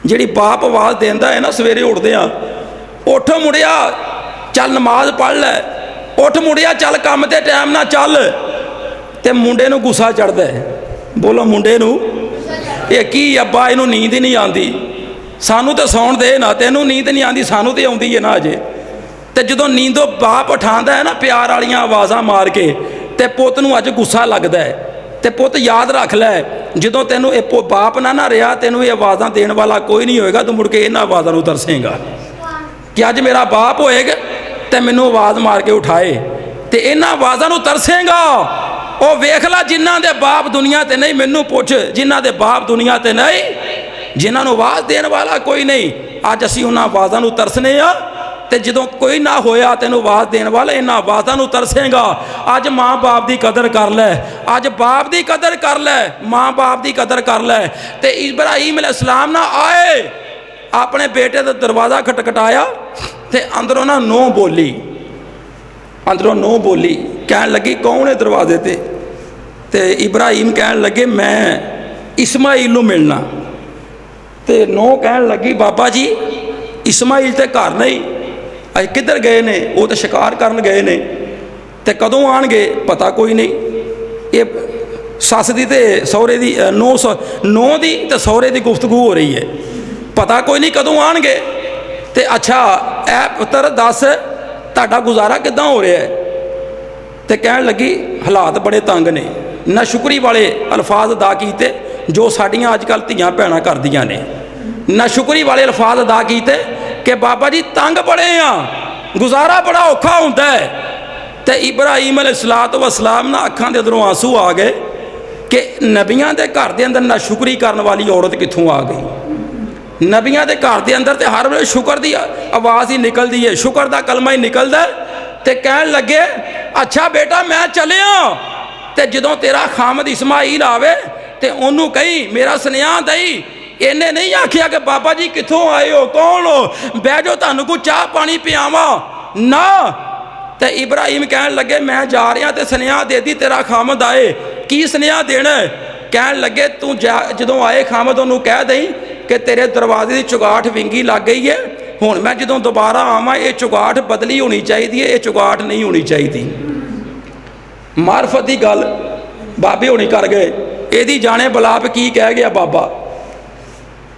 A: ਜਿਹੜੀ ਬਾਪ ਆਵਾਜ਼ ਦਿੰਦਾ ਹੈ ਨਾ ਸਵੇਰੇ ਉੱਠਦੇ ਆ, ਉੱਠ ਮੁੜਿਆ ਚੱਲ ਨਮਾਜ਼ ਪੜ੍ਹ ਲੈ, ਉੱਠ ਮੁੜਿਆ ਚੱਲ ਕੰਮ ਤੇ ਟਾਈਮ ਨਾਲ ਚੱਲ। ਤੇ ਮੁੰਡੇ ਨੂੰ ਗੁੱਸਾ ਚੜਦਾ ਹੈ। ਬੋਲੋ ਮੁੰਡੇ ਨੂੰ, ਇਹ ਕੀ ਅੱਬਾ ਇਹਨੂੰ ਨੀਂਦ ਹੀ ਨਹੀਂ ਆਉਂਦੀ, ਸਾਨੂੰ ਤਾਂ ਸੌਣ ਦੇ ਨਾ, ਤੈਨੂੰ ਨੀਂਦ ਨਹੀਂ ਆਉਂਦੀ, ਸਾਨੂੰ ਤੇ ਆਉਂਦੀ ਹੈ ਨਾ ਅਜੇ। ਤੇ ਜਦੋਂ ਨੀਂਦੋਂ ਬਾਪ ਉਠਾਉਂਦਾ ਹੈ ਨਾ ਪਿਆਰ ਵਾਲੀਆਂ ਆਵਾਜ਼ਾਂ ਮਾਰ ਕੇ, ਤੇ ਪੁੱਤ ਨੂੰ ਅੱਜ ਗੁੱਸਾ ਲੱਗਦਾ ਹੈ। ਤੇ ਪੁੱਤ ਯਾਦ ਰੱਖ ਲੈ, ਜਦੋਂ ਤੈਨੂੰ ਇਹ ਬਾਪ ਨਾ ਰਿਹਾ, ਤੈਨੂੰ ਇਹ ਆਵਾਜ਼ਾਂ ਦੇਣ ਵਾਲਾ ਕੋਈ ਨਹੀਂ ਹੋਏਗਾ। ਤੂੰ ਮੁੜ ਕੇ ਇਹਨਾਂ ਆਵਾਜ਼ਾਂ ਨੂੰ ਤਰਸੇਂਗਾ ਕਿ ਅੱਜ ਮੇਰਾ ਬਾਪ ਹੋਏਗਾ ਤੇ ਮੈਨੂੰ ਆਵਾਜ਼ ਮਾਰ ਕੇ ਉਠਾਏ, ਤੇ ਇਹਨਾਂ ਆਵਾਜ਼ਾਂ ਨੂੰ ਤਰਸੇਂਗਾ। ਉਹ ਵੇਖ ਲੈ ਜਿਨ੍ਹਾਂ ਦੇ ਬਾਪ ਦੁਨੀਆ ਤੇ ਨਹੀਂ, ਮੈਨੂੰ ਪੁੱਛ ਜਿਨ੍ਹਾਂ ਦੇ ਬਾਪ ਦੁਨੀਆ ਤੇ ਨਹੀਂ, ਜਿਨ੍ਹਾਂ ਨੂੰ ਆਵਾਜ਼ ਦੇਣ ਵਾਲਾ ਕੋਈ ਨਹੀਂ, ਅੱਜ ਅਸੀਂ ਉਹਨਾਂ ਆਵਾਜ਼ਾਂ ਨੂੰ ਤਰਸਨੇ ਆ। ਤੇ ਜਦੋਂ ਕੋਈ ਨਾ ਹੋਇਆ ਤੈਨੂੰ ਆਵਾਜ਼ ਦੇਣ ਵਾਲਾ, ਇਹਨਾਂ ਆਵਾਜ਼ਾਂ ਨੂੰ ਤਰਸੇਂਗਾ। ਅੱਜ ਮਾਂ ਬਾਪ ਦੀ ਕਦਰ ਕਰ ਲੈ, ਅੱਜ ਬਾਪ ਦੀ ਕਦਰ ਕਰ ਲੈ, ਮਾਂ ਬਾਪ ਦੀ ਕਦਰ ਕਰ ਲੈ। ਤੇ ਇਬਰਾਹੀਮ ਅਲੈਹਿਸਸਲਾਮ ਨਾ ਆਏ, ਆਪਣੇ ਬੇਟੇ ਦਾ ਦਰਵਾਜ਼ਾ ਖਟਖਟਾਇਆ ਤੇ ਅੰਦਰੋਂ ਨਾ ਨੂੰਹ ਬੋਲੀ, ਅੰਦਰੋਂ ਨੂੰਹ ਬੋਲੀ, ਕਹਿਣ ਲੱਗੀ ਕੌਣ ਹੈ ਦਰਵਾਜ਼ੇ ਤੇ ਇਬਰਾਹੀਮ ਕਹਿਣ ਲੱਗੇ ਮੈਂ ਇਸਮਾਈਲ ਨੂੰ ਮਿਲਣਾ। ਤੇ ਨੂੰਹ ਕਹਿਣ ਲੱਗੀ ਬਾਬਾ ਜੀ ਇਸਮਾਈਲ ਤੇ ਘਰ ਨਹੀਂ, ਅੱਜ ਕਿੱਧਰ ਗਏ ਨੇ? ਉਹ ਤਾਂ ਸ਼ਿਕਾਰ ਕਰਨ ਗਏ ਨੇ, ਤੇ ਕਦੋਂ ਆਣਗੇ ਪਤਾ ਕੋਈ ਨਹੀਂ। ਇਹ ਸੱਸ ਦੀ ਤੇ ਸਹੁਰੇ ਦੀ, ਨੂੰਹ ਦੀ ਤੇ ਸਹੁਰੇ ਦੀ ਗੁਫ਼ਤਗੂ ਹੋ ਰਹੀ ਹੈ, ਪਤਾ ਕੋਈ ਨਹੀਂ ਕਦੋਂ ਆਣਗੇ। ਤੇ ਅੱਛਾ ਐ ਪੁੱਤਰ ਦੱਸ ਤੁਹਾਡਾ ਗੁਜ਼ਾਰਾ ਕਿੱਦਾਂ ਹੋ ਰਿਹਾ ਹੈ? ਤੇ ਕਹਿਣ ਲੱਗੀ ਹਾਲਾਤ ਬੜੇ ਤੰਗ ਨੇ। ਨਾ ਸ਼ੁਕਰੀ ਵਾਲੇ ਅਲਫਾਜ਼ ਅਦਾ ਕੀਤੇ ਜੋ ਸਾਡੀਆਂ ਅੱਜ ਕੱਲ੍ਹ ਧੀਆਂ ਭੈਣਾਂ ਕਰਦੀਆਂ ਨੇ। ਨਾ ਸ਼ੁਕਰੀ ਵਾਲੇ ਅਲਫਾਜ਼ ਅਦਾ ਕੀਤੇ ਕਿ ਬਾਬਾ ਜੀ ਤੰਗ ਬੜੇ ਆ, ਗੁਜ਼ਾਰਾ ਬੜਾ ਔਖਾ ਹੁੰਦਾ ਹੈ। ਤੇ ਇਬਰਾਹੀਮ ਅਲੈਹਿਸਸਲਾਮ ਨਾ ਅੱਖਾਂ ਦੇ ਅੰਦਰੋਂ ਆਂਸੂ ਆ ਗਏ ਕਿ ਨਬੀਆਂ ਦੇ ਘਰ ਦੇ ਅੰਦਰ ਨਾ ਸ਼ੁਕਰੀ ਕਰਨ ਵਾਲੀ ਔਰਤ ਕਿੱਥੋਂ ਆ ਗਈ। ਨਬੀਆਂ ਦੇ ਘਰ ਦੇ ਅੰਦਰ ਤੇ ਹਰ ਵੇਲੇ ਸ਼ੁਕਰ ਦੀ ਆਵਾਜ਼ ਹੀ ਨਿਕਲਦੀ ਹੈ, ਸ਼ੁਕਰ ਦਾ ਕਲਮਾ ਹੀ ਨਿਕਲਦਾ। ਤੇ ਕਹਿਣ ਲੱਗੇ ਅੱਛਾ ਬੇਟਾ ਮੈਂ ਚੱਲਿਆ, ਤੇ ਜਦੋਂ ਤੇਰਾ ਖਾਮਦ ਇਸਮਾਈਲ ਆਵੇ ਤੇ ਉਹਨੂੰ ਕਹੀਂ ਮੇਰਾ ਸੁਨੇਹਾ ਦਈ। ਇਹਨੇ ਨਹੀਂ ਆਖਿਆ ਕਿ ਬਾਬਾ ਜੀ ਕਿੱਥੋਂ ਆਏ ਹੋ, ਕੌਣ ਹੋ, ਬਹਿ ਜਾਓ ਤੁਹਾਨੂੰ ਕੋਈ ਚਾਹ ਪਾਣੀ ਪਿਆਵਾਂ ਨਾ। ਤੇ ਇਬਰਾਹੀਮ ਕਹਿਣ ਲੱਗੇ ਮੈਂ ਜਾ ਰਿਹਾ ਤੇ ਸੁਨੇਹਾ ਦੇ ਦੀ ਤੇਰਾ ਖਾਮਦ ਆਏ। ਕੀ ਸੁਨੇਹਾ ਦੇਣਾ? ਕਹਿਣ ਲੱਗੇ ਤੂੰ ਜਦੋਂ ਆਏ ਖਾਮਦ ਉਹਨੂੰ ਕਹਿ ਦਈ ਕਿ ਤੇਰੇ ਦਰਵਾਜ਼ੇ ਦੀ ਚੁਗਾਠ ਵਿੰਗੀ ਲੱਗ ਗਈ ਹੈ, ਹੁਣ ਮੈਂ ਜਦੋਂ ਦੁਬਾਰਾ ਆਵਾਂ ਇਹ ਚੁਗਾਠ ਬਦਲੀ ਹੋਣੀ ਚਾਹੀਦੀ ਹੈ, ਇਹ ਚੁਗਾਠ ਨਹੀਂ ਹੋਣੀ ਚਾਹੀਦੀ। ਮਾਰਫਤ ਦੀ ਗੱਲ ਬਾਬੇ ਹੋਣੀ ਕਰ ਗਏ, ਇਹਦੀ ਜਾਣੇ ਬਲਾਪ ਕੀ ਕਹਿ ਗਿਆ ਬਾਬਾ।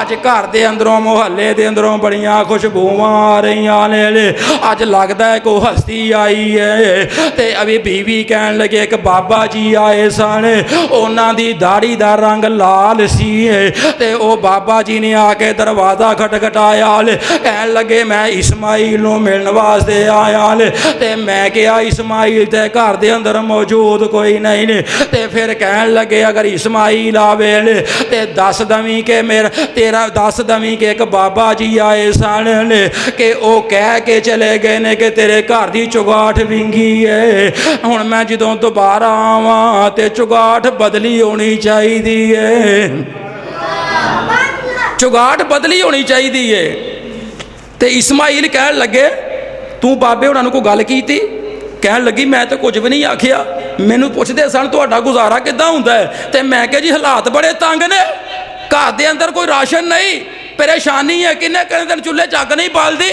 A: ਅੱਜ ਘਰ ਦੇ ਅੰਦਰੋਂ ਮੁਹੱਲੇ ਦੇ ਅੰਦਰੋਂ ਬੜੀਆਂ ਖੁਸ਼ਬੂਆਂ ਆ ਰਹੀਆਂ ਨੇ, ਅੱਜ ਲੱਗਦਾ ਹੈ ਕੋਈ ਹਸਤੀ ਆਈ ਹੈ। ਤੇ ਅਭੀ ਬੀਵੀ ਕਹਿਣ ਲੱਗੇ ਇੱਕ ਬਾਬਾ ਜੀ ਆਏ ਸਨ, ਉਹਨਾਂ ਦੀ ਦਾੜੀ ਦਾ ਰੰਗ ਲਾਲ ਸੀ ਤੇ ਉਹ ਬਾਬਾ ਜੀ ਨੇ ਆ ਕੇ ਦਰਵਾਜ਼ਾ ਖਟਖਟਾਇਆ, ਕਹਿਣ ਲੱਗੇ ਮੈਂ ਇਸਮਾਈਲ ਨੂੰ ਮਿਲਣ ਵਾਸਤੇ ਆਇਆ। ਤੇ ਮੈਂ ਕਿਹਾ ਇਸਮਾਈਲ ਤੇ ਘਰ ਦੇ ਅੰਦਰ ਮੌਜੂਦ ਕੋਈ ਨਹੀਂ ਨੇ। ਤੇ ਫਿਰ ਕਹਿਣ ਲੱਗੇ ਅਗਰ ਇਸਮਾਈਲ ਆਵੇ ਤੇ ਦੱਸ ਦਵੀਂ ਕਿ ਤੇਰਾ ਦੱਸ ਦਵੀਂ ਕਿ ਇੱਕ ਬਾਬਾ ਜੀ ਆਏ ਸਨ ਕਿ ਉਹ ਕਹਿ ਕੇ ਚਲੇ ਗਏ ਨੇ ਕਿ ਤੇਰੇ ਘਰ ਦੀ ਚੁਗਾਠ ਵਿੰਗੀ ਹੈ। ਹੁਣ ਮੈਂ ਜਦੋਂ ਦੁਬਾਰਾ ਆਵਾਂ ਤੇ ਚੁਗਾਠ ਬਦਲੀ ਹੋਣੀ ਚਾਹੀਦੀ ਹੈ, ਚੁਗਾਠ ਬਦਲੀ ਹੋਣੀ ਚਾਹੀਦੀ ਹੈ। ਤੇ ਇਸਮਾਈਲ ਕਹਿਣ ਲੱਗੇ ਤੂੰ ਬਾਬੇ ਉਹਨਾਂ ਨੂੰ ਕੋਈ ਗੱਲ ਕੀਤੀ? ਕਹਿਣ ਲੱਗੀ ਮੈਂ ਤਾਂ ਕੁਝ ਵੀ ਨਹੀਂ ਆਖਿਆ, ਮੈਨੂੰ ਪੁੱਛਦੇ ਸਨ ਤੁਹਾਡਾ ਗੁਜ਼ਾਰਾ ਕਿੱਦਾਂ ਹੁੰਦਾ ਹੈ। ਤੇ ਮੈਂ ਕਿਹਾ ਜੀ ਹਾਲਾਤ ਬੜੇ ਤੰਗ ਨੇ, ਘਰ ਦੇ ਅੰਦਰ ਕੋਈ ਰਾਸ਼ਨ ਨਹੀਂ, ਪਰੇਸ਼ਾਨੀ ਹੈ, ਕਿੰਨੇ ਦਿਨ ਚੁੱਲ੍ਹੇ 'ਚ ਅੱਗ ਨਹੀਂ ਬਾਲਦੀ।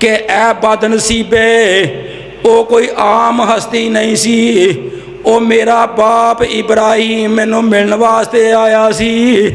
A: ਕਿ ਐ ਬਦਨਸੀਬੇ ਉਹ ਕੋਈ ਆਮ ਹਸਤੀ ਨਹੀਂ ਸੀ, ਉਹ ਮੇਰਾ ਬਾਪ ਇਬਰਾਹੀਮ ਮੈਨੂੰ ਮਿਲਣ ਵਾਸਤੇ ਆਇਆ ਸੀ।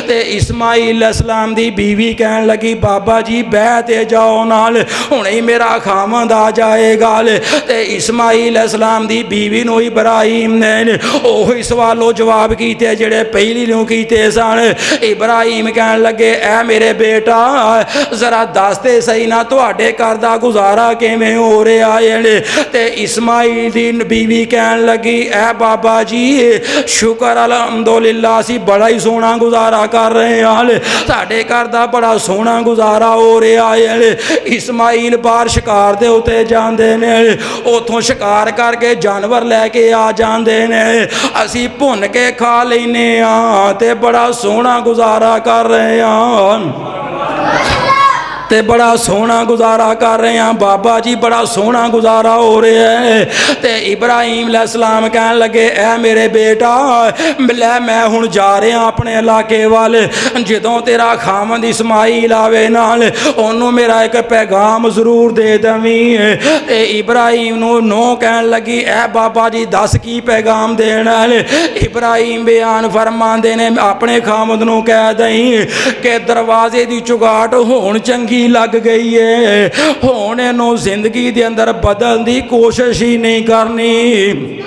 A: تے اسماعیل علیہ السلام دی بیوی کہن لگی بابا جی بہ تے جاؤ نال ہن ہی میرا خامد آ جائے گا تے اسماعیل علیہ السلام دی بیوی نو ابراہیم نے اوہی سوالو جواب کیتے جڑے پہلی نو کیتے سن ابراہیم کہن لگے اے میرے بیٹا ذرا دستے صحیح نہ تواڈے گھر دا گزارا کیویں ہو رہا ہے تے اسماعیل دی بیوی کہن لگی اے بابا جی شکر الحمدللہ اسی بڑا ہی سونا گزارا کر رہے ہیں ساڈے گھر دا بڑا سونا گزارا ہو رہا ہے اسماعیل باہر شکار دے اوتے جاندے نے اوتھوں شکار کر کے جانور لے کے آ جاندے نے اسی بھن کے کھا لینے ہاں تے بڑا سونا گزارا کر رہے ہیں تے بڑا سونا گزارا کر رہے ہیں بابا جی بڑا سونا گزارا ہو رہا ہے تے ابراہیم علیہ السلام کہن لگے اے میرے بیٹا لے میں ہن جا رہا اپنے علاقے والے جدوں تیرا خامد اسماعیل آوے نال انہوں میرا ایک پیغام ضرور دے دویں تے ابراہیم نو کہن لگی اے بابا جی دس کی پیغام دینا ابراہیم بیان فرماندے نے اپنے خامد نو کہہ دیں کہ دروازے دی چگاٹ ہون چنگی لگ گئی ہے ہونے نو زندگی دے اندر بدل دی کوشش ہی نہیں کرنی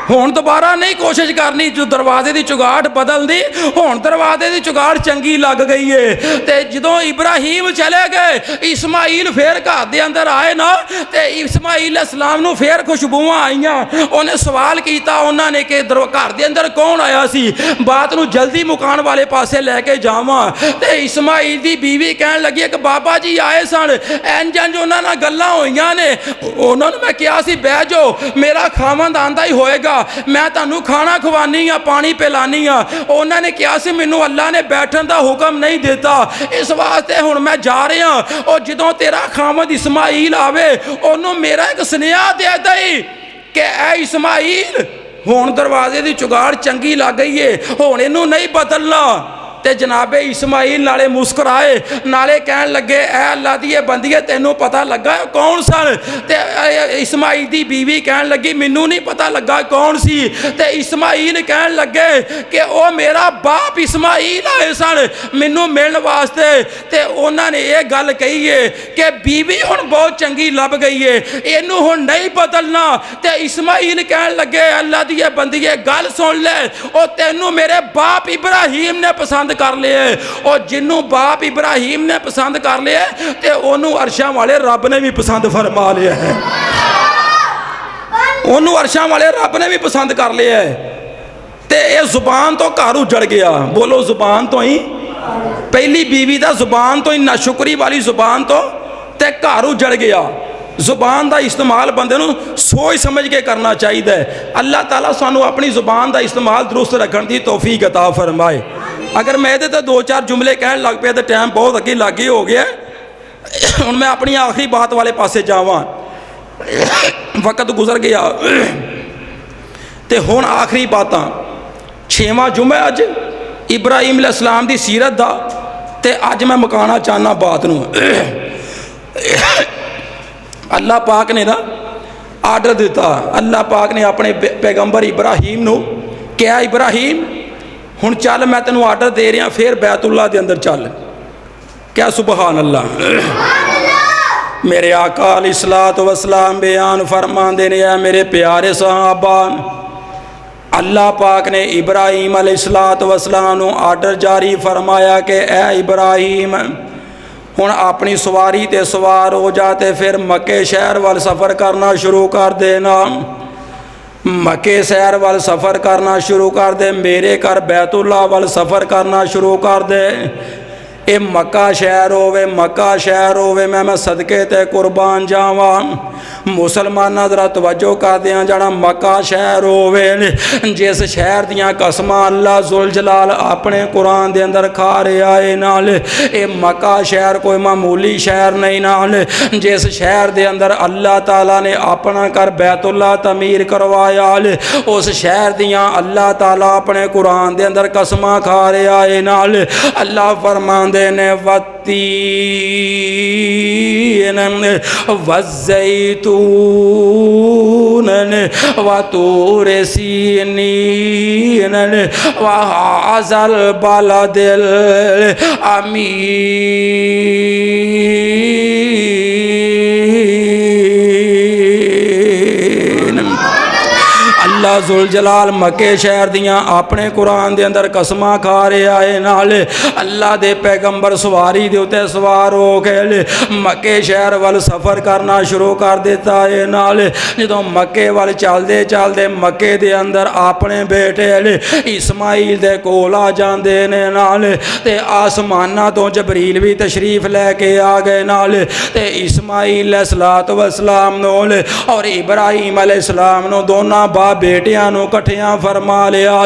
A: ہون دوبارہ نہیں کوشش کرنی جو دروازے دی چگاٹ بدل دی ہون دروازے دی چگاٹ چنگی لگ گئی ہے تے جدوں ابراہیم چلے گئے اسماعیل پھر گھر دے اندر آئے نا تے اسماعیل علیہ السلام نو پھر خوشبوواں آئیاں انہیں سوال کیتا انہاں نے کہ گھر دے اندر کون آیا سی بات نو جلدی مکان والے پاسے لے کے جاواں تے اسماعیل دی بیوی کہن لگی کہ بابا جی آئے سن انج انہاں نال گلاں ہوئیاں نے انہاں نوں میں کیا سی بہ جو میرا خامند آندا ہی ہوئے گا میں تانوں کھانا کھوانی ہاں پانی پلانی ہاں انہوں نے کیا سی مینوں اللہ نے بیٹھن دا حکم نہیں دیتا اس واسطے ہن میں جا رہا ہاں اور جدوں تیرا خامد اسماعیل آوے انہوں میرا ایک سنیہا دے دئی کہ اے اسماعیل ہن دروازے دی چگاڑ چنگی لگ گئی ہے ہن اینوں نہیں بدلنا تے جناب اسماعیل نالے مسکرائے نالے کہن لگے اے اللہ دی بندیے تینوں پتہ لگا کون سن تے اسماعیل دی بیوی کہن لگی مینوں نہیں پتہ لگا کون سی تے اسماعیل کہن لگے کہ او میرا باپ اسماعیل آئے سن مینوں ملن واسطے تے انہاں نے یہ گل کہی ہے کہ بیوی ہن بہت چنگی لب گئی ہے اینوں ہن نہیں بدلنا تے اسماعیل کہن لگے اللہ دی بندیے گل سن لے او تینوں میرے باپ ابراہیم نے پسند کر لے اور جنوں باپ ابراہیم نے پسند کر لے تے انہوں عرشاں والے رب نے بھی پسند فرما لیا ہے انہوں عرشاں والے رب نے بھی پسند کر لیا ہے تے اے زبان تو گھر اجڑ گیا بولو زبان تو ہی پہلی بیوی دا زبان تو ہی ناشکری والی زبان تو تے گھر اجڑ گیا زبان دا استعمال بندے نو سوچ سمجھ کے کرنا چاہیے اللہ تعالیٰ سانو اپنی زبان دا استعمال درست رکھن دی توفیق عطا فرمائے اگر میں دے تو دو چار جملے کہن لگ پہ تو ٹائم بہت اگے لاگے ہو گیا ہن میں اپنی آخری بات والے پاسے جاواں وقت گزر گیا تے ہن آخری باتاں 6واں جمعہ اج ابراہیم علیہ السلام دی سیرت دا تے اج میں مکانا چاہنا بات نو اللہ پاک نے نا آرڈر دیتا اللہ پاک نے اپنے پیغمبر ابراہیم نو کیا ابراہیم ہن چل میں تینوں آرڈر دے رہا پھر بیت اللہ دے اندر چل کیا سبحان اللہ میرے آقا علیہ الصلوۃ والسلام بیان فرماندے نے اے میرے پیارے صحابہ اللہ پاک نے ابراہیم علیہ الصلوۃ والسلام نو آرڈر جاری فرمایا کہ اے ابراہیم ہن اپنی سواری تے سوار ہو جاتے پھر مکے شہر وال سفر کرنا شروع کر دینا مکے شہر وال سفر کرنا شروع کر دے میرے گھر بیت اللہ وال سفر کرنا شروع کر دے اے مکہ شہر ہووے میں صدقے تے قربان جاواں مسلمان ذرا توجہ کر دیاں جڑا مکہ شہر ہووے جس شہر دیاں قسماں اللہ ذوالجلال اپنے قرآن دے اندر کھا رہا ہے نال اے مکہ شہر کوئی معمولی شہر نہیں نال جس شہر دے اندر اللہ تعالیٰ نے اپنا کر بیت اللہ تعمیر کروایا اس شہر دیاں اللہ تعالیٰ اپنے قرآن دے اندر قسماں کھا رہا ہے نال اللہ فرمان نے والتین والزیتون وطور سینین وهذا البلد الامین۔ اللہ ذوالجلال مکے شہر دیاں اپنے قرآن دے اندر قسماں کھا رہا ہے نال اللہ دے پیغمبر سواری دے اتے سوار ہو کے مکے شہر وال سفر کرنا شروع کر دیتا ہے نال جدوں مکے وال چل دے مکے دے اندر اپنے بیٹے اسماعیل دے کول آ جاندے نے نال تے آسماناں تو جبریل بھی تشریف لے کے آ گئے نال تے اسماعیل علیہ السلام نو اور ابراہیم علیہ السلام نو دونوں باپ بیٹیاں نو کٹھیاں فرما لیا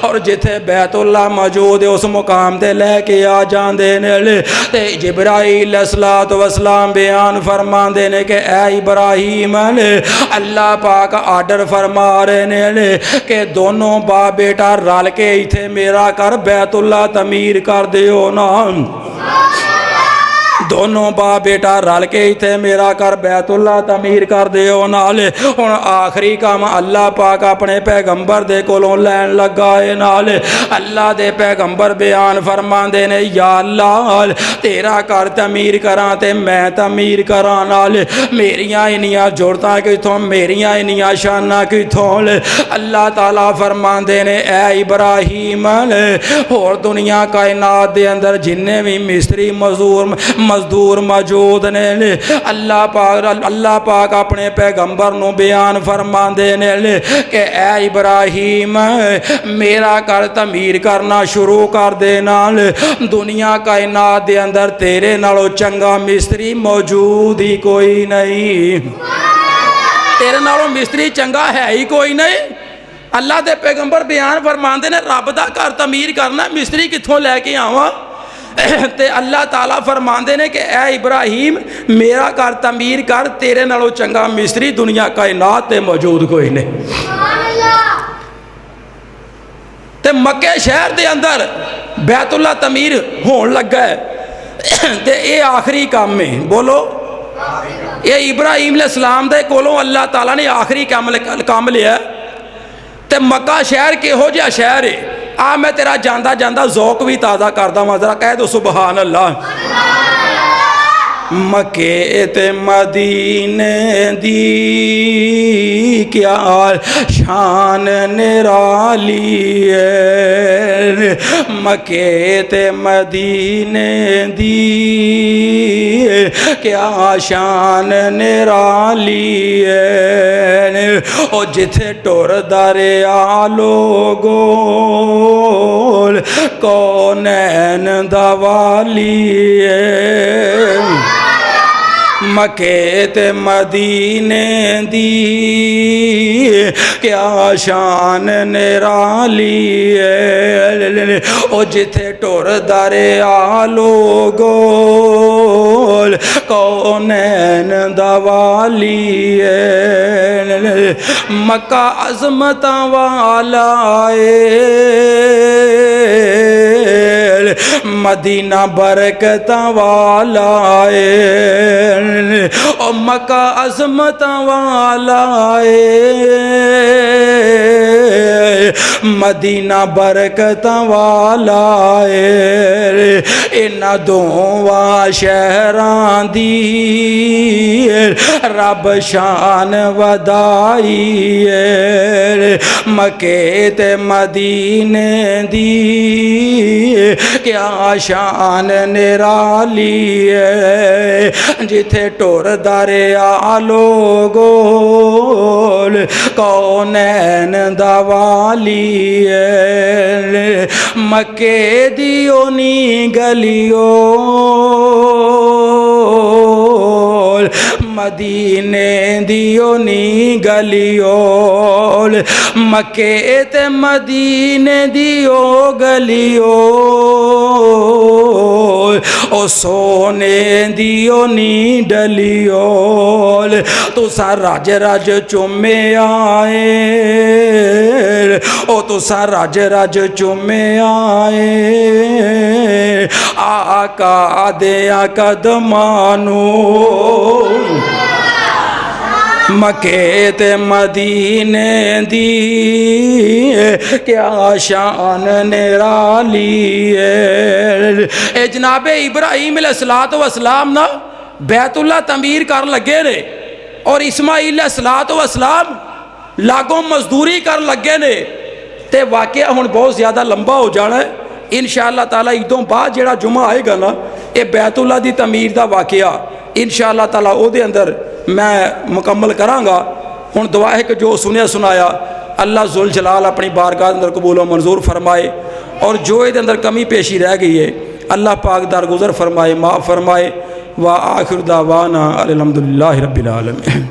A: اور جتھے بیت اللہ موجود ہے اس مقام تے لے کے آ جاندے نے تے جبرائیل علیہ السلام بیان فرما دے نے کہ اے ابراہیم اللہ پاک آرڈر فرما رہے نے کہ دونوں باپ بیٹا رل کے ایتھے میرا کر بیت اللہ تعمیر کر دیو نا، دونوں باپ بیٹا رل کے ایتھے میرا کر بیت اللہ تعمیر کر دیو نال۔ ہن آخری کام اللہ پاک اپنے پیغمبر دے کولوں لین لگا ہے نال اللہ دے پیغمبر بیان فرماندے نے یا اللہ تیرا کر تعمیر کراں تے میں تعمیر کراں نال میریاں انیاں ضرورتاں کتھوں میریاں انیاں شاناں کتھوں اللہ تعالیٰ فرماندے نے اے ابراہیم اور دنیا کائنات دے اندر جننے بھی مستری مزدور موجود نے اللہ پاک اپنے پیغمبر نو بیان فرماندے نے کہ اے ابراہیم میرا گھر تعمیر کرنا شروع کر دے نال دنیا کائنات دے اندر تیرے نالوں چنگا مستری موجود ہی کوئی نہیں، تیرے نالوں مستری چنگا ہے ہی کوئی نہیں۔ اللہ دے پیغمبر بیان فرماندے نے رب دا گھر تعمیر کرنا مستری کتھوں لے کے آواں تے اللہ تعالیٰ فرماندے نے کہ اے ابراہیم میرا گھر تعمیر کر تیرے نالوں چنگا مستری دنیا کائنات تے موجود کوئی نہیں۔ تے مکے شہر دے اندر بیت اللہ تعمیر ہون لگا ہے تے اے آخری کام میں بولو اے ابراہیم علیہ السلام دے کولوں اللہ تعالیٰ نے آخری کام لیا تے مکہ شہر کہو جہا شہر ہے میں تیرا جاندہ ذوق بھی تازہ کردہ ہوں ذرا کہہ دو سبحان اللہ۔ مکے تے مدینے دی کیا شان نرالی ہے، مکے تے مدینے دی کیا شان نرالی ہے، او جتھے ٹور دریا لوگول کونین دوالی ہے، مکے تے مدینے دی کیا شان نرالی ہے، او جتھے ٹور دریا لوگول کونین دوالی ہے، مکہ عظمتاں والا ہے، مدینہ برکتاں والا ہے، او مکہ عظمتاں والا ہے، مدینہ برکتاں والا ہے، انہاں دوواں شہراں دی رب شان ودائی ہے، مکے تے مدینے دی کیا شان نرالی ہے، جتھے ٹور دریا لوگول کونین دوالی ہے، مکے دیو نی گلیول مدینے دیو نی گلیول، مکے تے مدینے دیو گلیول، او سونے دیو نی ڈلیول، تسا رج رج چومے آئے، او تسا رج رج چومے آئے، آقا دیاں قدمانو مکے تے مدینے دی کیا شان نرالی ہے۔ اے جناب ابراہیم علیہ السلام نا بیت اللہ تعمیر کر لگے نے اور اسماعیل علیہ السلام لاگوں مزدوری کر لگے نے، تے واقعہ ہن بہت زیادہ لمبا ہو جانا ہے۔ انشاءاللہ تعالیٰ عیدوں بعد جڑا جمعہ آئے گا نا، اے بیت اللہ دی تعمیر دا واقعہ انشاءاللہ تعالیٰ او دے اندر میں مکمل کراں گا۔ ہن دعا ہے کہ جو سنیا سنایا اللہ ذوالجلال اپنی بارگاہ اندر قبول و منظور فرمائے، اور جو دے اندر کمی پیشی رہ گئی ہے اللہ پاک درگزر فرمائے، معاف فرمائے۔ وآخر دعوانا الحمدللہ رب العالمین۔